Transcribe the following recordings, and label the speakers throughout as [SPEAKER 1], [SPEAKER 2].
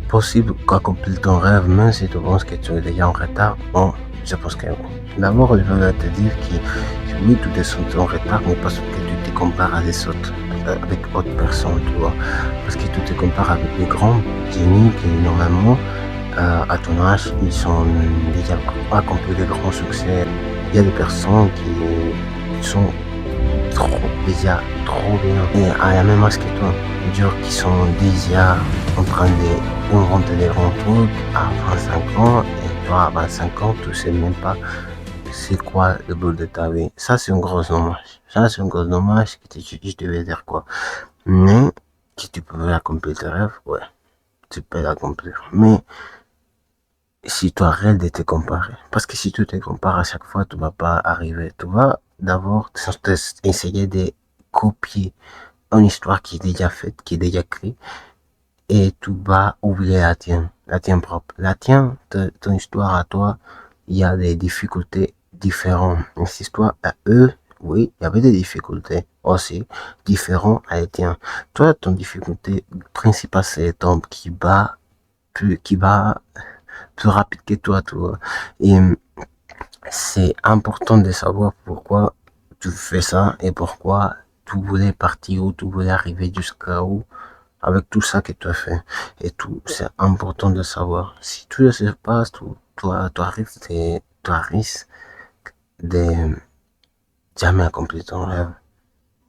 [SPEAKER 1] Possible qu'accomplir ton rêve, même si tu penses que tu es déjà en retard, bon, je pense que oui. D'abord, je veux te dire que oui, tu es en retard, mais parce que tu te compares à des autres, avec autres personnes, tu vois. Parce que tu te compares avec des grands génies qui, normalement, à ton âge, ils ont déjà accompli de grands succès. Il y a des personnes qui sont déjà trop bien et à la même âge que toi, genre qui sont déjà en train d'inventer des grands trucs à 25 ans et toi à 25 ans tu sais même pas c'est quoi le but de ta vie. Ça c'est un gros dommage. Ça c'est un gros dommage que je devais dire quoi. Mais si tu peux accomplir tes rêves, ouais, tu peux l'accomplir. Mais si tu arrêtes de te comparer, parce que si tu te compares à chaque fois, tu vas pas arriver. Tu vas d'abord essayer de copier une histoire qui est déjà faite, qui est déjà créée, et tu vas oublier la tienne propre. La tienne, ton histoire à toi, il y a des difficultés différentes. Cette histoire à eux, oui, il y avait des difficultés aussi différentes à la tienne. Toi, ton difficulté principale, c'est ton qui va plus rapide que toi, tu vois. Et c'est important de savoir pourquoi tu fais ça et pourquoi tu voulais partir où tu voulais arriver jusqu'à où avec tout ça que tu as fait. Et tout, c'est important de savoir. Si tu ne sais pas, tu risques de jamais accomplir ton rêve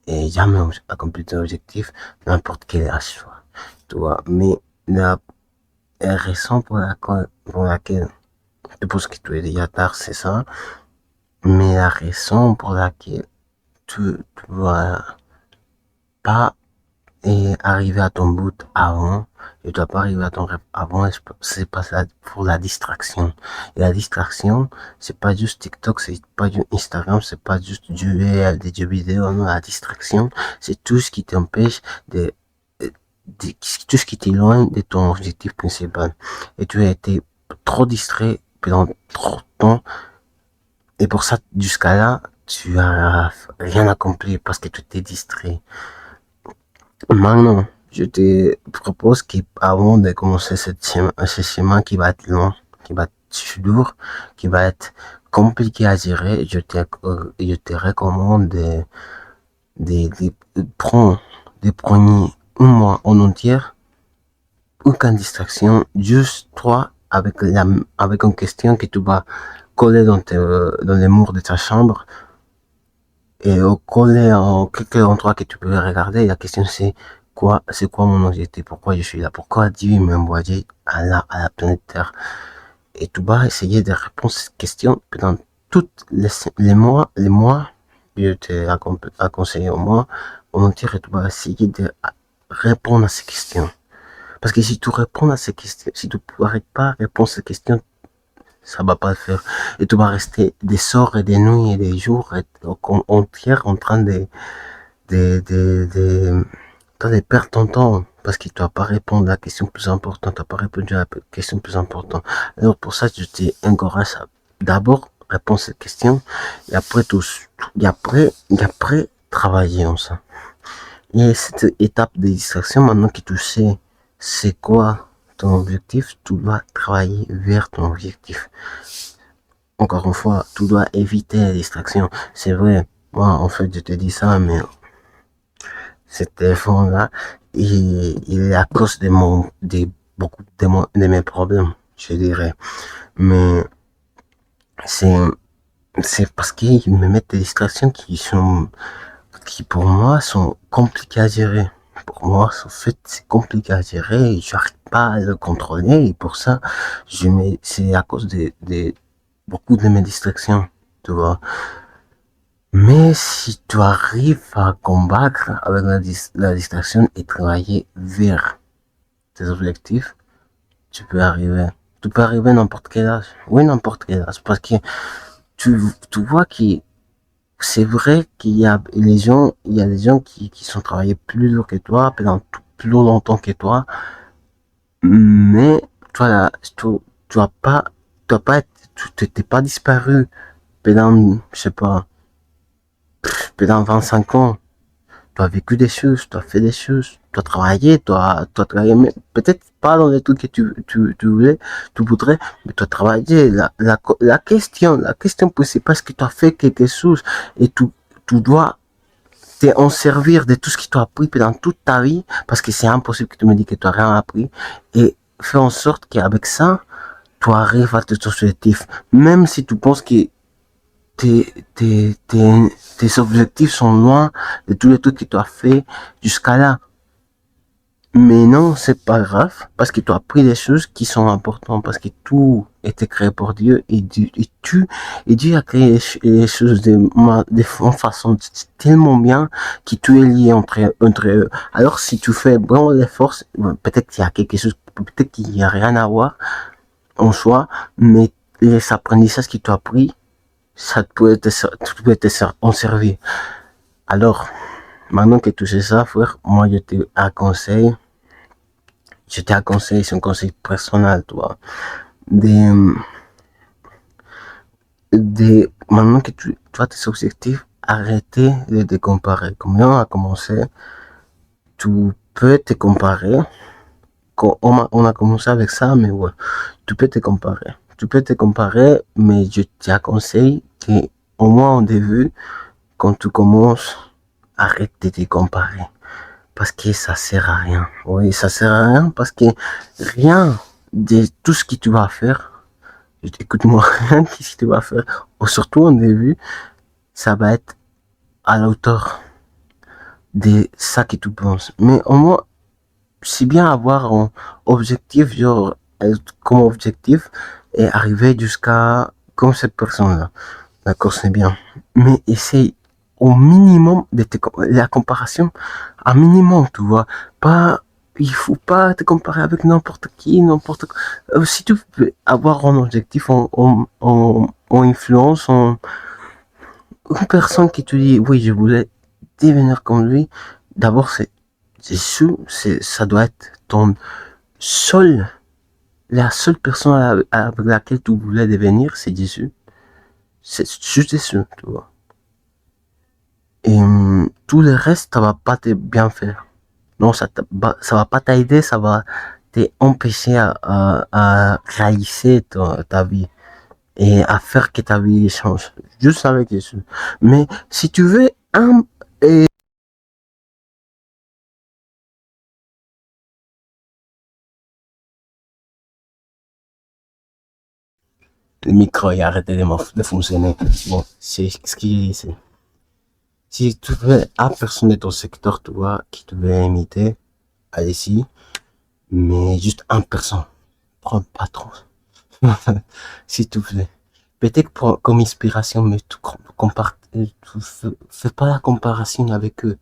[SPEAKER 1] et jamais accomplir ton objectif, n'importe quel âge soit. Tu vois, mais la raison pour laquelle je pense que tu es déjà tard, c'est ça. Mais la raison pour laquelle tu vas pas arriver à ton but avant, et tu dois pas arriver à ton rêve avant, c'est pas ça pour la distraction. Et la distraction, c'est pas juste TikTok, c'est pas juste Instagram, c'est pas juste jouer des jeux vidéo, non, la distraction, c'est tout ce qui t'empêche de, tout ce qui t'éloigne de ton objectif principal. Et tu as été trop distrait pendant trop de temps. Et pour ça, jusqu'à là, tu as rien accompli parce que tu t'es distrait. Maintenant, je te propose qu'avant de commencer ce schéma qui va être long, qui va être lourd, qui va être compliqué à gérer, je te recommande de prendre un mois en entier, aucune distraction, juste toi avec une question que tu vas coller dans les murs de ta chambre et coller en quelques endroits que tu peux regarder. La question c'est quoi mon objectif, pourquoi je suis là, pourquoi Dieu m'a envoyé à la planète Terre. Et tu vas essayer de répondre à cette question pendant tous les mois, je t'ai conseillé au moins, au entier, et tu vas essayer de répondre à ces questions. Parce que si tu réponds à ces questions, si tu n'arrêtes pas à répondre à ces questions, ça va pas le faire. Et tu vas rester des soirs et des nuits et des jours entiers en train de, de perdre ton temps. Parce que tu n'as pas répondu à la question plus importante, tu n'as pas répondu à la question plus importante. Alors pour ça, je t'encourage à d'abord répondre à cette question et après et après travailler en ça. Et cette étape de distraction, maintenant que tu sais c'est quoi ton objectif, tu dois travailler vers ton objectif. Encore une fois, tu dois éviter la distraction. C'est vrai, moi, en fait, je te dis ça, mais cet téléphone-là, il est à cause beaucoup de mes problèmes, je dirais. Mais c'est, c'est parce qu'ils me mettent des distractions qui pour moi sont compliquées à gérer. Pour moi, en fait, c'est compliqué à gérer et j'arrive pas à le contrôler et pour ça, c'est à cause de beaucoup de mes distractions, tu vois. Mais si tu arrives à combattre avec la distraction et travailler vers tes objectifs, tu peux arriver. Tu peux arriver n'importe quel âge. Oui, n'importe quel âge. Parce que tu vois que c'est vrai qu'il y a il y a des gens qui sont travaillés plus dur que toi, pendant plus longtemps que toi, mais toi, là, tu as pas, tu t'es pas disparu pendant, je sais pas, pendant 25 ans. tu as vécu des choses, tu as fait des choses, tu as travaillé, tu as travaillé, mais peut-être pas dans les trucs que tu voudrais, mais tu as travaillé. La question principale, c'est que tu as fait quelque chose et tu dois en servir de tout ce qui t'a appris pendant toute ta vie, parce que c'est impossible que tu me dis que tu n'as rien appris, et fais en sorte qu'avec ça, tu arrives à tes objectifs. Même si tu penses que tes objectifs sont loin de tous les trucs que tu as fait jusqu'à là. Mais non, c'est pas grave, parce que tu as appris des choses qui sont importantes, parce que tout était créé pour Dieu, et Dieu a créé les choses de façon tellement bien, que tout est lié entre eux. Alors, si tu fais vraiment des forces, peut-être qu'il y a quelque chose, peut-être qu'il n'y a rien à voir en soi, mais les apprentissages que tu as appris, ça peut en servir. Alors, maintenant que tu sais ça, frère, moi je t'aconseille, c'est un conseil personnel, toi, de, maintenant que tu as tes objectifs, arrêtez de te comparer. Comme on a commencé, tu peux te comparer. On a commencé avec ça, mais ouais, tu peux te comparer. Tu peux te comparer, mais je t'aconseille que, au moins au début, quand tu commences, arrête de te comparer. Parce que ça sert à rien. Oui, ça sert à rien parce que rien de tout ce que tu vas faire, écoute-moi, rien de ce que tu vas faire, surtout au début, ça va être à la hauteur de ça que tu penses. Mais au moins, c'est bien avoir un objectif, genre, comme objectif, et arriver jusqu'à, comme cette personne-là. D'accord, c'est bien. Mais essaye au minimum de la comparation, un minimum, tu vois. Pas, il faut pas te comparer avec n'importe qui, n'importe quoi. Si tu veux avoir un objectif en influence, une personne qui te dit, oui, je voulais devenir comme lui, d'abord, ça doit être ton seul, la seule personne avec laquelle tu voulais devenir, c'est Jésus. C'est juste Jésus, tu vois. Et tout le reste, ça va pas te bien faire. Non, ça va pas t'aider, ça va t'empêcher à réaliser ta vie et à faire que ta vie change. Juste avec Jésus. Mais si tu veux le micro a arrêté de fonctionner. Bon, c'est ce qu'il dit ici. Si tu veux une personne de ton secteur, tu vois, qui te veut imiter, allez-y. Mais juste une personne. Prends pas trop. S'il te plaît. Peut-être comme inspiration, mais fais pas la comparaison avec eux.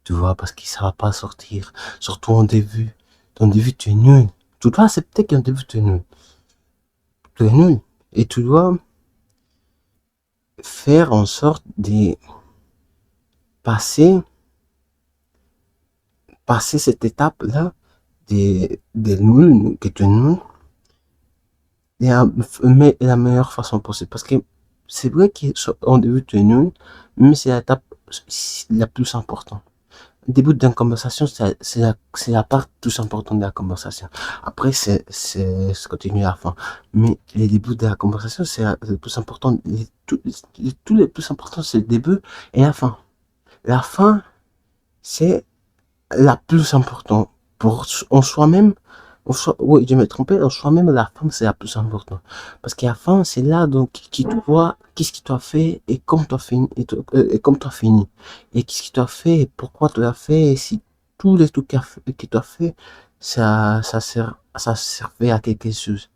[SPEAKER 1] Tu vois, parce que ça va pas sortir. Surtout en début. En début, tu es nul. Tu dois accepter qu'en début, tu es nul. Tu es nul. Et tu dois faire en sorte de passer, passer cette étape-là des nuls, que tu es nul, et la meilleure façon possible. Parce que c'est vrai qu'en début, tu es nul, mais c'est l'étape la plus importante. Le début d'une conversation, c'est la part plus importante de la conversation. Après, c'est continuer à la fin. Mais le début de la conversation, c'est le plus important. Tout le plus important, c'est le début et la fin. La fin, c'est la plus importante. Pour en soi-même, oui, je me trompais, en soi-même, la fin, c'est la plus importante. Parce qu'à la fin, c'est là, donc, qui te voit, qu'est-ce qui t'a fait, et comme tu as fini, et comme tu as fini. Et qu'est-ce qui t'a fait, et pourquoi tu l'as fait, et si tous les trucs que tu as fait, ça servait à quelque chose.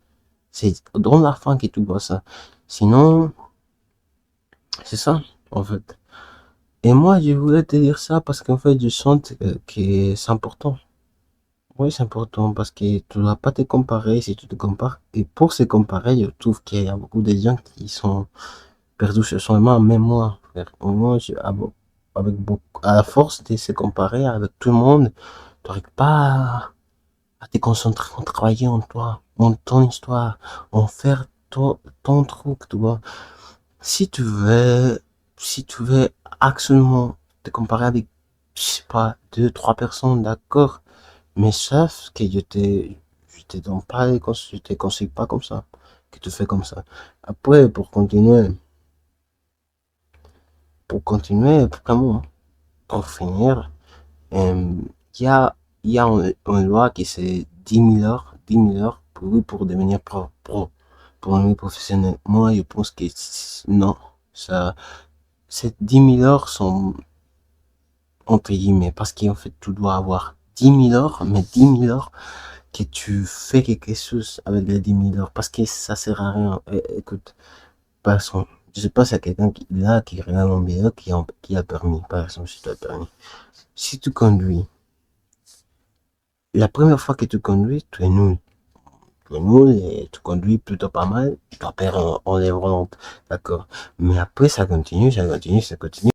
[SPEAKER 1] C'est dans la fin que tu vois ça. Sinon, c'est ça, en fait. Et moi, je voulais te dire ça parce qu'en fait, je sens que c'est important. Oui, c'est important parce que tu ne dois pas te comparer si tu te compares. Et pour se comparer, je trouve qu'il y a beaucoup de gens qui sont perdus sur soi-même, même moi, frère. Moi, avec beaucoup, à la force de se comparer avec tout le monde, tu n'arrives pas à te concentrer, en travailler en toi, en ton histoire, en faire ton truc, tu vois. Si tu veux, si tu veux absolument te comparer avec je sais pas, 2, 3 personnes, d'accord, mais sauf que je te donne pas les conseils, je te conseille pas comme ça, que tu fais comme ça. Après, pour continuer, vraiment, pour finir, euh, il y a, il y a une loi qui c'est 10 000 heures, 10 000 heures pour devenir pour devenir professionnel. Moi, je pense que non, ça, ces 10 000 heures sont entre guillemets, parce qu'en fait, tu dois avoir 10 000 heures, mais 10 000 heures que tu fais quelque chose avec les 10 000 heures, parce que ça sert à rien. Écoute, par exemple, je sais pas si y a quelqu'un qui regarde mon vidéo qui a permis, par exemple, si tu as permis. Si tu conduis, la première fois que tu conduis, tu es nul. Tu es nul et tu conduis plutôt pas mal, tu vas perdre en les volantes, d'accord. Mais après, ça continue, ça continue, ça continue.